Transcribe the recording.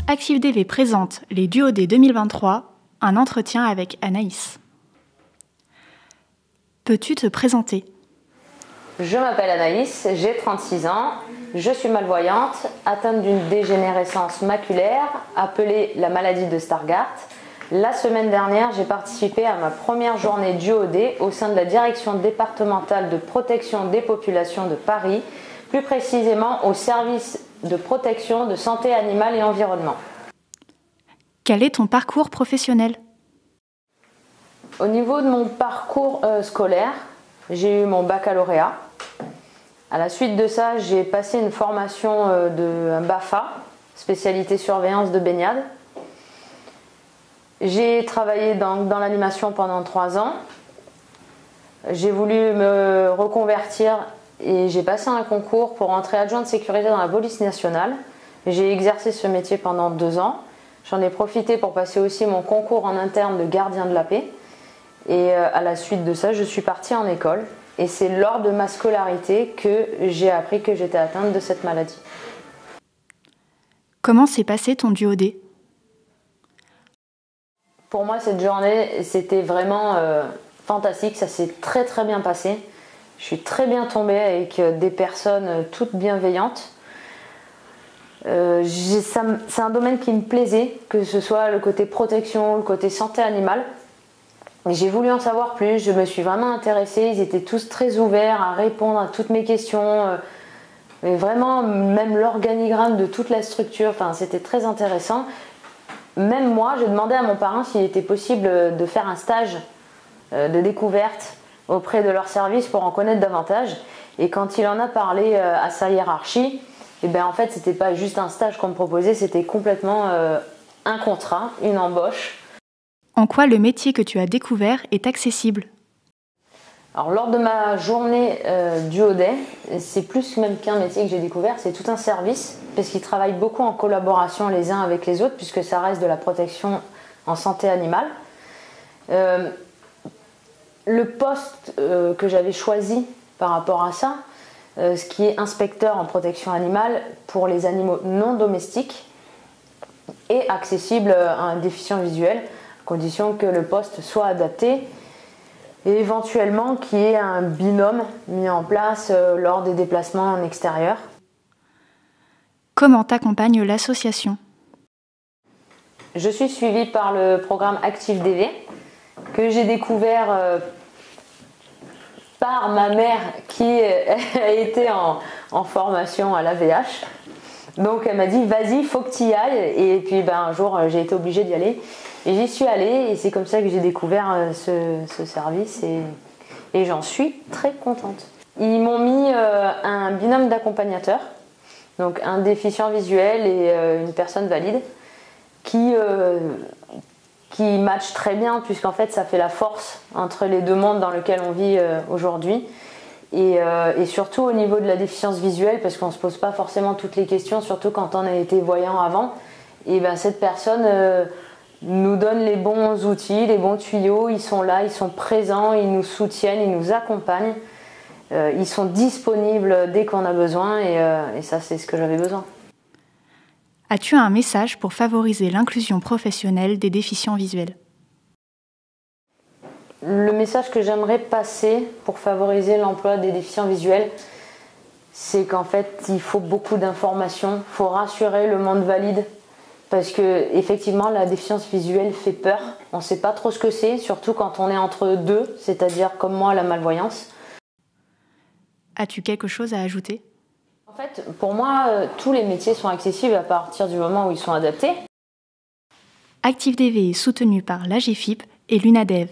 Active DV présente les Duodé 2023, un entretien avec Anaïs. Peux-tu te présenter ? Je m'appelle Anaïs, j'ai 36 ans, je suis malvoyante, atteinte d'une dégénérescence maculaire, appelée la maladie de Stargardt. La semaine dernière, j'ai participé à ma première journée Duodé au sein de la direction départementale de protection des populations de Paris, plus précisément au service de protection de santé animale et environnement. Quel est ton parcours professionnel ? Au niveau de mon parcours scolaire, j'ai eu mon baccalauréat. À la suite de ça, j'ai passé une formation de BAFA, spécialité surveillance de baignade. J'ai travaillé dans l'animation pendant 3 ans. J'ai voulu me reconvertir et j'ai passé un concours pour entrer adjoint de sécurité dans la police nationale. J'ai exercé ce métier pendant 2 ans. J'en ai profité pour passer aussi mon concours en interne de gardien de la paix. Et à la suite de ça, je suis partie en école. Et c'est lors de ma scolarité que j'ai appris que j'étais atteinte de cette maladie. Comment s'est passé ton Duodé ? Pour moi, cette journée, c'était vraiment fantastique. Ça s'est très très bien passé. Je suis très bien tombée avec des personnes toutes bienveillantes. C'est un domaine qui me plaisait, que ce soit le côté protection, le côté santé animale. J'ai voulu en savoir plus, je me suis vraiment intéressée. Ils étaient tous très ouverts à répondre à toutes mes questions. Et vraiment, même l'organigramme de toute la structure, c'était très intéressant. Même moi, j'ai demandé à mon parrain s'il était possible de faire un stage de découverte auprès de leur service pour en connaître davantage. Et quand il en a parlé à sa hiérarchie, en fait, c'était pas juste un stage qu'on me proposait, c'était complètement un contrat, une embauche. En quoi le métier que tu as découvert est accessible ? Alors, lors de ma journée Duodé, c'est plus même qu'un métier que j'ai découvert, c'est tout un service, parce qu'ils travaillent beaucoup en collaboration les uns avec les autres, puisque ça reste de la protection en santé animale. Le poste que j'avais choisi par rapport à ça, ce qui est inspecteur en protection animale pour les animaux non domestiques, est accessible à un déficient visuel, à condition que le poste soit adapté et éventuellement qu'il y ait un binôme mis en place lors des déplacements en extérieur. Comment t'accompagne l'association ? Je suis suivie par le programme Active DV que j'ai découvert par ma mère qui a été en formation à l'AVH. Donc elle m'a dit vas-y, faut que tu y ailles. Et puis un jour j'ai été obligée d'y aller. Et j'y suis allée et c'est comme ça que j'ai découvert ce service et j'en suis très contente. Ils m'ont mis un binôme d'accompagnateurs, donc un déficient visuel et une personne valide qui match très bien puisqu'en fait ça fait la force entre les deux mondes dans lesquels on vit aujourd'hui. Et surtout au niveau de la déficience visuelle, parce qu'on ne se pose pas forcément toutes les questions, surtout quand on a été voyant avant, et cette personne nous donne les bons outils, les bons tuyaux, ils sont là, ils sont présents, ils nous soutiennent, ils nous accompagnent, ils sont disponibles dès qu'on a besoin et ça c'est ce que j'avais besoin. As-tu un message pour favoriser l'inclusion professionnelle des déficients visuels ? Le message que j'aimerais passer pour favoriser l'emploi des déficients visuels, c'est qu'en fait, il faut beaucoup d'informations. Il faut rassurer le monde valide parce que effectivement, la déficience visuelle fait peur. On ne sait pas trop ce que c'est, surtout quand on est entre deux, c'est-à-dire comme moi, la malvoyance. As-tu quelque chose à ajouter ? En fait, pour moi, tous les métiers sont accessibles à partir du moment où ils sont adaptés. Active DV est soutenu par l'AGFIP et l'UNADEV.